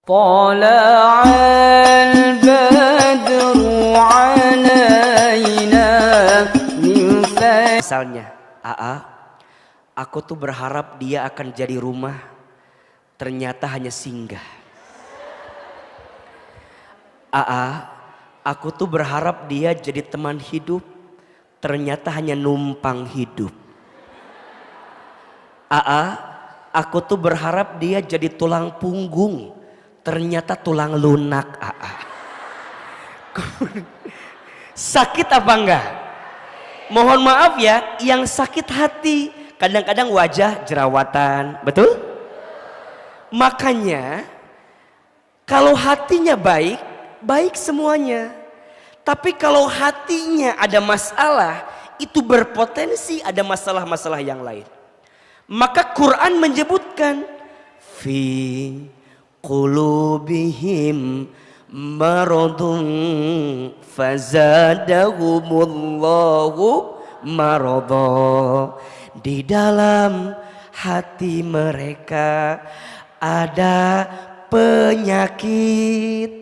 طلع البدر علينا من Misalnya, aku tuh berharap dia akan jadi rumah, ternyata hanya singgah. Aku tuh berharap dia jadi teman hidup, ternyata hanya numpang hidup. Aku tuh berharap dia jadi tulang punggung, ternyata tulang lunak. Sakit apa enggak? Mohon maaf ya, yang sakit hati, kadang-kadang wajah jerawatan, betul? Makanya kalau hatinya baik, baik semuanya. Tapi kalau hatinya ada masalah, itu berpotensi ada masalah-masalah yang lain. Maka Quran menyebutkan fi qulubihim maradun fazadahumullahu maradha. Di dalam hati mereka ada penyakit,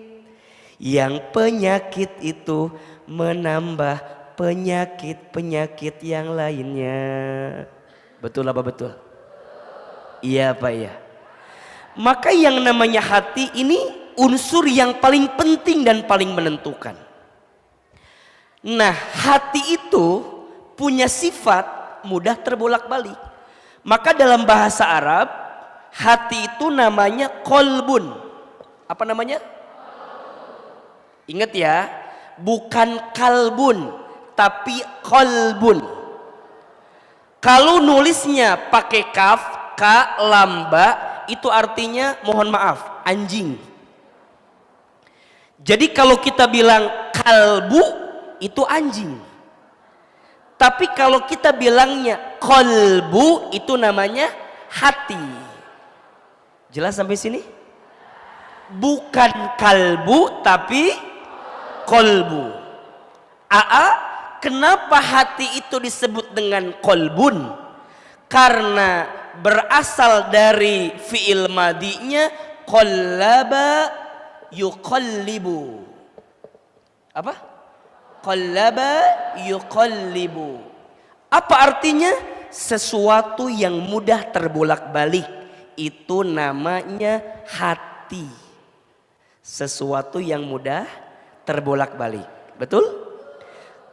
yang penyakit itu menambah penyakit-penyakit yang lainnya. Betul apa betul? Iya apa iya? Maka yang namanya hati ini unsur yang paling penting dan paling menentukan. Nah, hati itu punya sifat mudah terbolak-balik. Maka dalam bahasa Arab, hati itu namanya qalbun. Apa namanya? Ingat ya, bukan kalbun, tapi qalbun. Kalau nulisnya pakai kaf, ka, lamba, itu artinya mohon maaf, anjing. Jadi kalau kita bilang kalbu, itu anjing. Tapi kalau kita bilangnya qalbu, itu namanya hati. Jelas sampai sini? Bukan kalbu, tapi qalbu. Kenapa hati itu disebut dengan qalbun? Karena berasal dari fi'il madinya qallaba yuqallibu. Apa? Qallaba yuqallibu. Apa artinya? Sesuatu yang mudah terbolak-balik. Itu namanya hati. Sesuatu yang mudah terbolak-balik. Betul?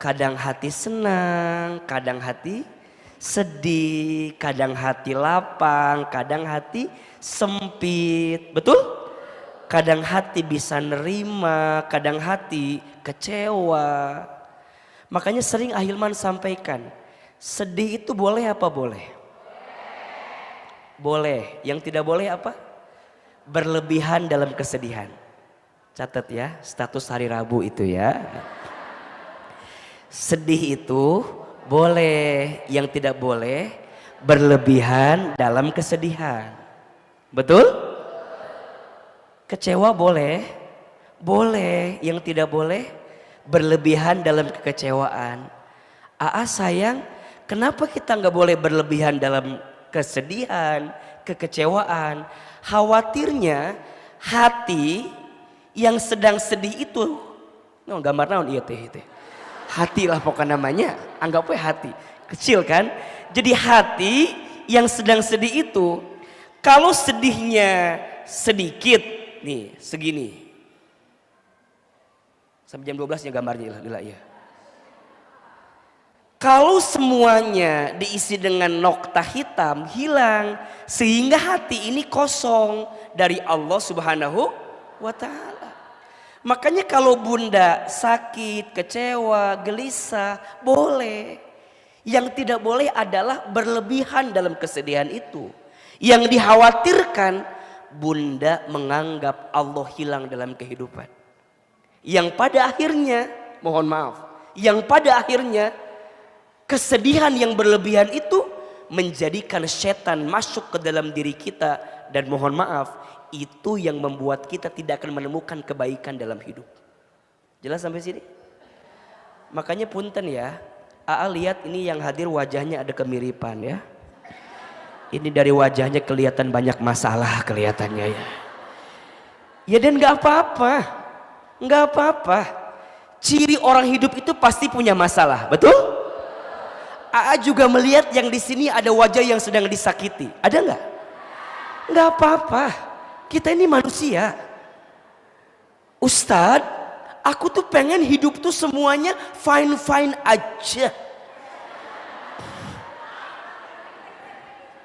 Kadang hati senang, kadang hati sedih, kadang hati lapang, kadang hati sempit. Betul? Kadang hati bisa nerima, kadang hati kecewa. Makanya sering Ahilman sampaikan, sedih itu boleh apa boleh? Boleh. Yang tidak boleh apa? Berlebihan dalam kesedihan. Catat ya, status hari Rabu itu ya. Sedih itu boleh, yang tidak boleh berlebihan dalam kesedihan. Betul? Kecewa boleh, boleh, yang tidak boleh berlebihan dalam kekecewaan. Sayang, kenapa kita nggak boleh berlebihan dalam kesedihan, kekecewaan? Khawatirnya hati yang sedang sedih itu, gambar naon iya teh. Hati lah pokoknya namanya, anggap aja hati kecil kan. Jadi hati yang sedang sedih itu, kalau sedihnya sedikit nih segini, sampai jam 12 nya gambarnya ya. Kalau semuanya diisi dengan nokta hitam, hilang, sehingga hati ini kosong dari Allah Subhanahu wa Ta'ala. Makanya kalau bunda sakit, kecewa, gelisah, boleh. Yang tidak boleh adalah berlebihan dalam kesedihan itu. Yang dikhawatirkan, bunda menganggap Allah hilang dalam kehidupan. Yang pada akhirnya, mohon maaf, yang pada akhirnya kesedihan yang berlebihan itu menjadikan setan masuk ke dalam diri kita. Dan mohon maaf, itu yang membuat kita tidak akan menemukan kebaikan dalam hidup. Jelas sampai sini? Makanya punten ya, lihat ini yang hadir wajahnya ada kemiripan ya. Ini dari wajahnya kelihatan banyak masalah kelihatannya ya. Ya dan nggak apa-apa, nggak apa-apa. Ciri orang hidup itu pasti punya masalah, betul? AA juga melihat yang di sini ada wajah yang sedang disakiti, ada nggak? Nggak apa-apa, kita ini manusia. Ustadz, aku tuh pengen hidup tuh semuanya fine-fine aja.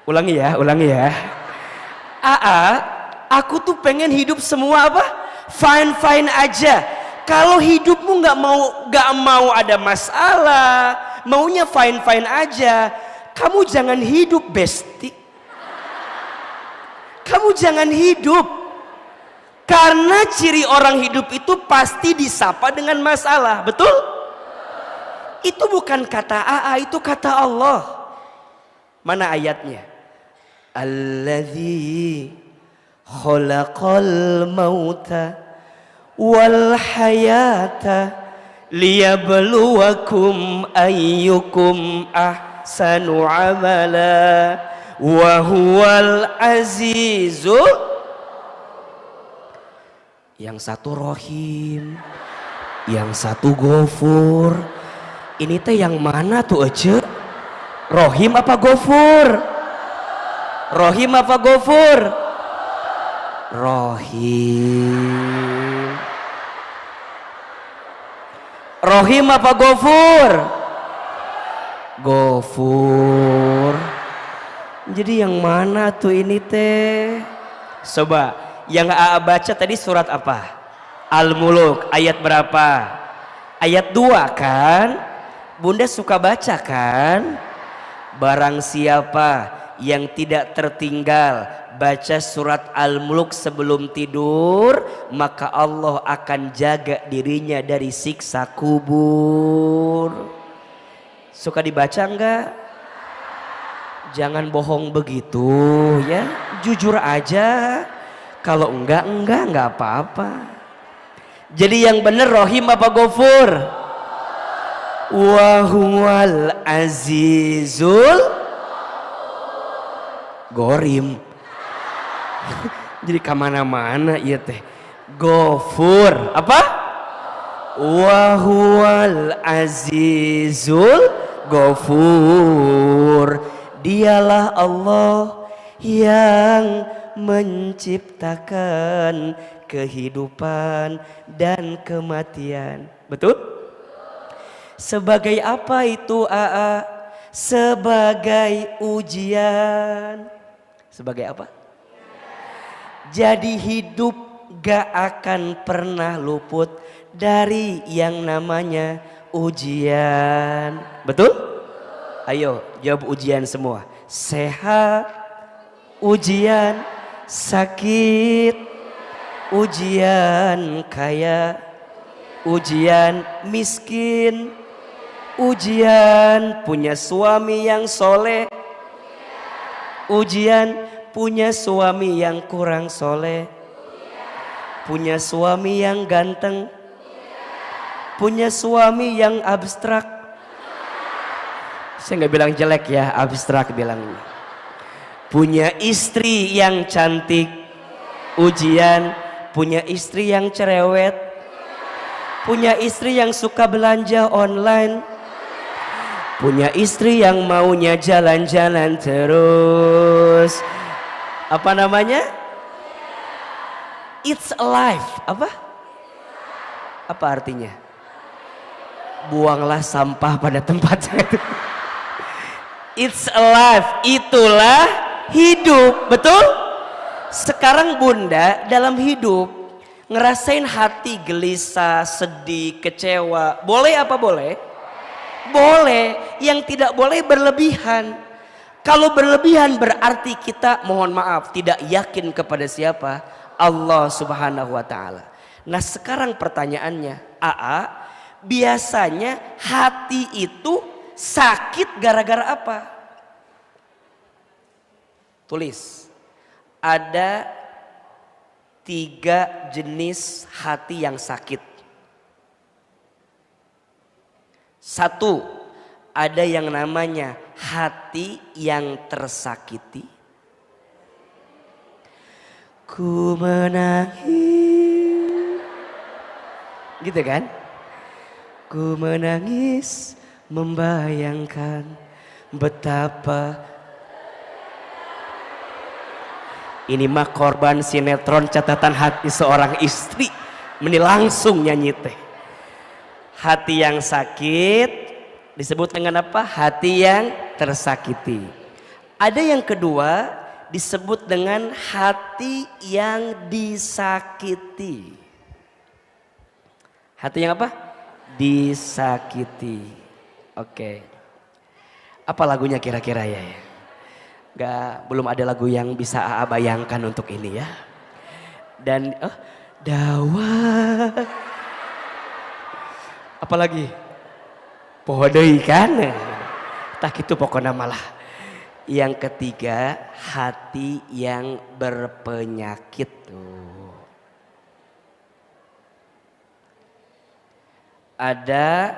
Ulangi ya. AA, aku tuh pengen hidup semua apa? Fine-fine aja. Kalau hidupmu nggak mau ada masalah, maunya fine-fine aja, kamu jangan hidup, besti. Kamu jangan hidup. Karena ciri orang hidup itu pasti disapa dengan masalah, betul? Itu bukan kata AA, itu kata Allah. Mana ayatnya? Alladzi khalaqal mauta wal hayata liyabluwakum ayyukum ahsanu amala wa huwal azizul. Yang satu Rohim, yang satu Gofur. Ini teh yang mana tuh Ece? Rohim apa Gofur? Rohim apa Gofur? Rohim. Rohim apa Gofur? Gofur. Jadi yang mana tuh ini teh? Coba, yang AA baca tadi surat apa? Al-Muluk, ayat berapa? Ayat 2 kan? Bunda suka baca kan? Barang siapa yang tidak tertinggal baca surat Al-Muluk sebelum tidur, maka Allah akan jaga dirinya dari siksa kubur. Suka dibaca enggak? Jangan bohong begitu ya, jujur aja. Kalau enggak apa-apa. Jadi yang bener Rohim apa Gofur? Wa huwal azizul Gorim. Jadi kemana-mana iya teh. Gofur apa? Wa huwal azizul Gofur. Dialah Allah yang menciptakan kehidupan dan kematian. Betul? Sebagai apa itu AA? Sebagai ujian. Sebagai apa? Jadi hidup gak akan pernah luput dari yang namanya ujian. Betul? Ayo jawab ujian semua. Sehat, ujian, sakit, ujian kaya, ujian miskin, ujian punya suami yang soleh, ujian punya suami yang kurang soleh, punya suami yang ganteng, punya suami yang abstrak. Saya nggak bilang jelek ya, abstrak bilangnya. Punya istri yang cantik, ujian. Punya istri yang cerewet, punya istri yang suka belanja online, punya istri yang maunya jalan-jalan terus. Apa namanya? It's alive. Apa? Apa artinya? Buanglah sampah pada tempatnya itu. It's alive, itulah hidup, betul? Sekarang Bunda dalam hidup ngerasain hati gelisah, sedih, kecewa. Boleh apa boleh? Boleh. Yang tidak boleh berlebihan. Kalau berlebihan berarti kita mohon maaf tidak yakin kepada siapa? Allah Subhanahu wa taala. Nah, sekarang pertanyaannya, AA, biasanya hati itu sakit gara-gara apa? Tulis. Ada 3 jenis hati yang sakit. 1, ada yang namanya hati yang tersakiti. Ku menangis Gitu kan? Ku menangis membayangkan betapa ini mah korban sinetron catatan hati seorang istri. Ini langsung nyanyi teh. Hati yang sakit disebut dengan apa? Hati yang tersakiti. Ada yang kedua disebut dengan hati yang disakiti. Hati yang apa? Disakiti. Oke. Apa lagunya kira-kira ya? Belum ada lagu yang bisa AA bayangkan untuk ini ya. Dan dawa. Apalagi? Poho deui kan? Tah kitu pokoknya malah. Yang ketiga, hati yang berpenyakit tuh. Ada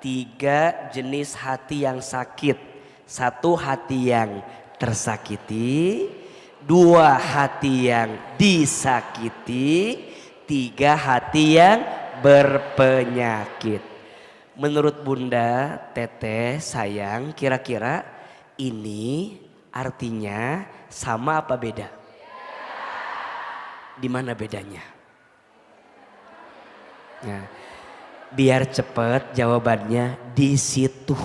3 jenis hati yang sakit. 1 hati yang tersakiti, 2 hati yang disakiti, 3 hati yang berpenyakit. Menurut Bunda, Teteh, sayang, kira-kira ini artinya sama apa beda? Di mana bedanya? Nah, biar cepet jawabannya di situ.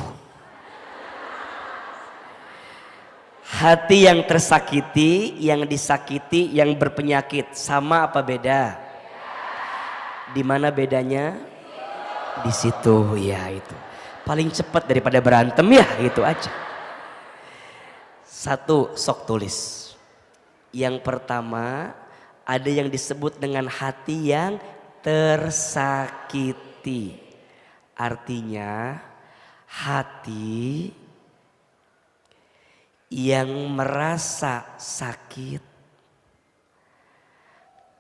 Hati yang tersakiti, yang disakiti, yang berpenyakit sama apa beda? Di mana bedanya? Di situ ya itu. Paling cepat daripada berantem ya itu aja. 1 sok tulis. Yang pertama ada yang disebut dengan hati yang tersakiti. Artinya hati yang merasa sakit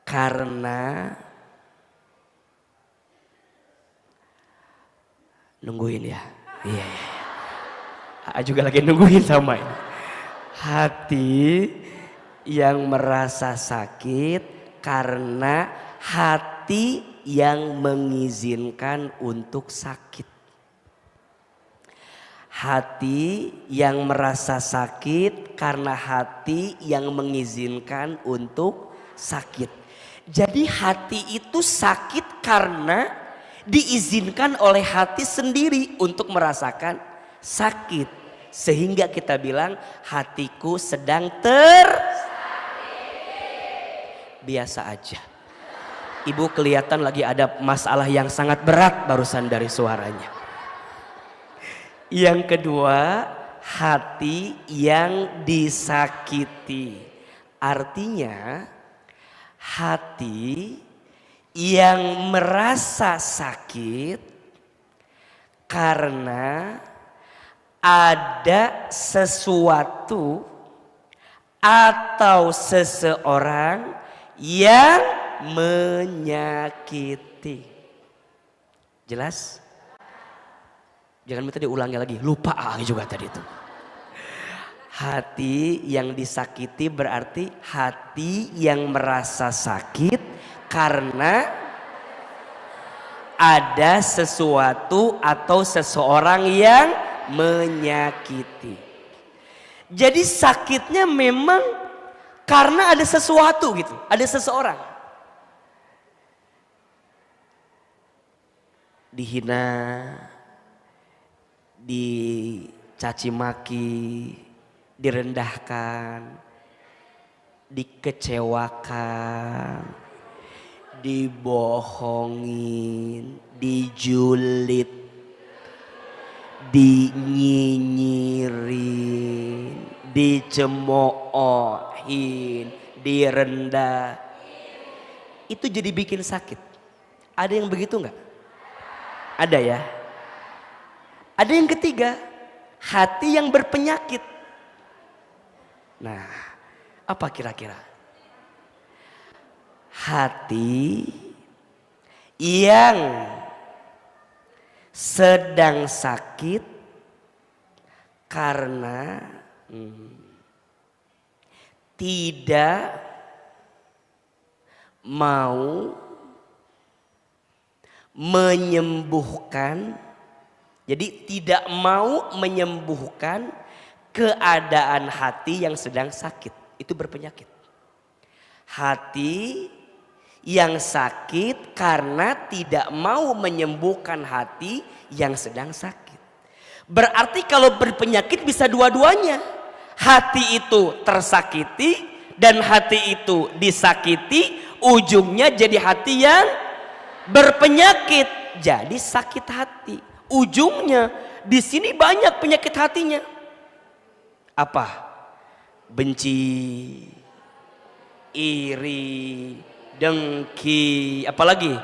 karena nungguin ya. Iya. Juga lagi nungguin sama ini. Hati yang merasa sakit karena hati yang mengizinkan untuk sakit. Hati yang merasa sakit karena hati yang mengizinkan untuk sakit. Jadi hati itu sakit karena diizinkan oleh hati sendiri untuk merasakan sakit. Sehingga kita bilang hatiku sedang biasa aja. Ibu kelihatan lagi ada masalah yang sangat berat barusan dari suaranya. Yang kedua, hati yang disakiti. Artinya hati yang merasa sakit karena ada sesuatu atau seseorang yang menyakiti. Jelas? Jangan minta diulangi lagi, lupa juga tadi itu. Hati yang disakiti berarti hati yang merasa sakit karena ada sesuatu atau seseorang yang menyakiti. Jadi sakitnya memang karena ada sesuatu gitu, ada seseorang. Dihina, dicaci maki, direndahkan, dikecewakan, dibohongin, dijulit, dinyinyirin, dicemoohin, direndah. Itu jadi bikin sakit. Ada yang begitu enggak? Ada ya. Ada yang ketiga, hati yang berpenyakit. Nah, apa kira-kira? Hati yang sedang sakit karena tidak mau menyembuhkan. Jadi tidak mau menyembuhkan keadaan hati yang sedang sakit. Itu berpenyakit. Hati yang sakit karena tidak mau menyembuhkan hati yang sedang sakit. Berarti kalau berpenyakit bisa dua-duanya. Hati itu tersakiti dan hati itu disakiti. Ujungnya jadi hati yang berpenyakit. Jadi sakit hati. Ujungnya di sini banyak penyakit hatinya. Apa? Benci, iri, dengki, apalagi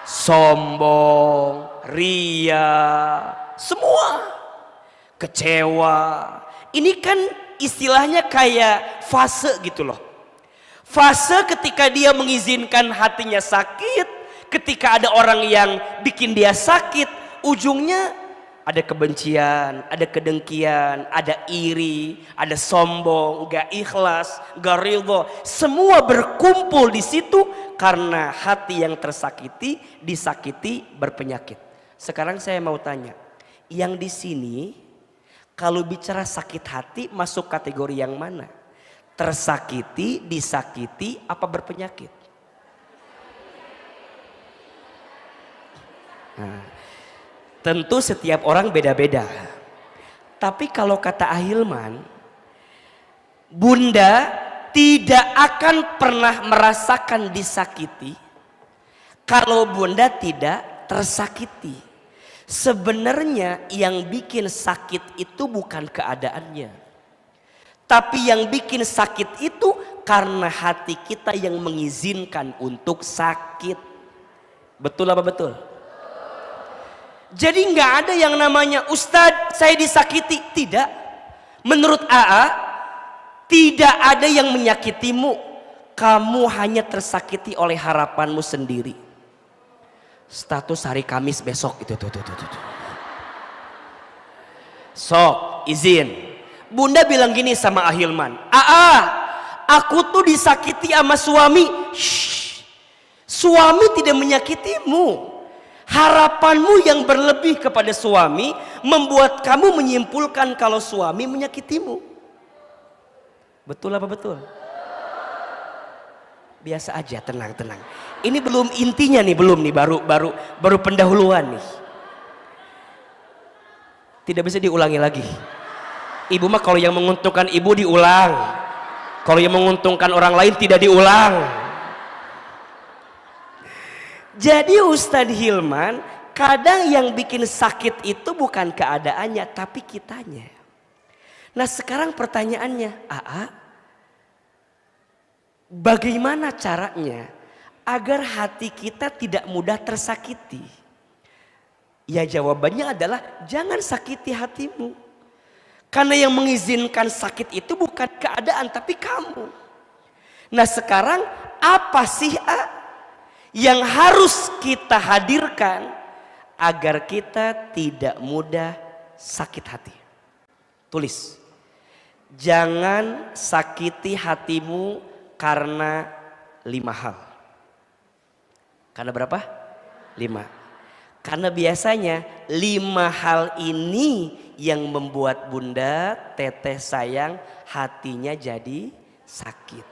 sombong, ria, semua, kecewa. Ini kan istilahnya kayak fase gitu loh. Fase ketika dia mengizinkan hatinya sakit, ketika ada orang yang bikin dia sakit, ujungnya ada kebencian, ada kedengkian, ada iri, ada sombong, gak ikhlas, gak ridho. Semua berkumpul di situ karena hati yang tersakiti, disakiti, berpenyakit. Sekarang saya mau tanya, yang di sini kalau bicara sakit hati masuk kategori yang mana? Tersakiti, disakiti, apa berpenyakit? Nah, tentu setiap orang beda-beda. Tapi kalau kata Ahilman, Bunda tidak akan pernah merasakan disakiti kalau Bunda tidak tersakiti. Sebenarnya yang bikin sakit itu bukan keadaannya. Tapi yang bikin sakit itu karena hati kita yang mengizinkan untuk sakit. Betul apa betul? Jadi nggak ada yang namanya Ustadz saya disakiti. Tidak. Menurut AA tidak ada yang menyakitimu. Kamu hanya tersakiti oleh harapanmu sendiri. Status hari Kamis besok itu tuh. Sok izin. Bunda bilang gini sama Ahilman. AA aku tuh disakiti sama suami. Shh. Suami tidak menyakitimu. Harapanmu yang berlebih kepada suami membuat kamu menyimpulkan kalau suami menyakitimu. Betul apa betul? Biasa aja, tenang. Ini belum intinya nih, baru pendahuluan nih. Tidak bisa diulangi lagi. Ibu mah kalau yang menguntungkan ibu diulang. Kalau yang menguntungkan orang lain tidak diulang. Jadi Ustadz Hilman, kadang yang bikin sakit itu bukan keadaannya, tapi kitanya. Nah sekarang pertanyaannya, bagaimana caranya agar hati kita tidak mudah tersakiti? Ya jawabannya adalah jangan sakiti hatimu. Karena yang mengizinkan sakit itu bukan keadaan, tapi kamu. Nah sekarang apa sih yang harus kita hadirkan agar kita tidak mudah sakit hati? Tulis, jangan sakiti hatimu karena 5 hal. Karena berapa? 5. Karena biasanya 5 hal ini yang membuat Bunda, Teteh sayang hatinya jadi sakit.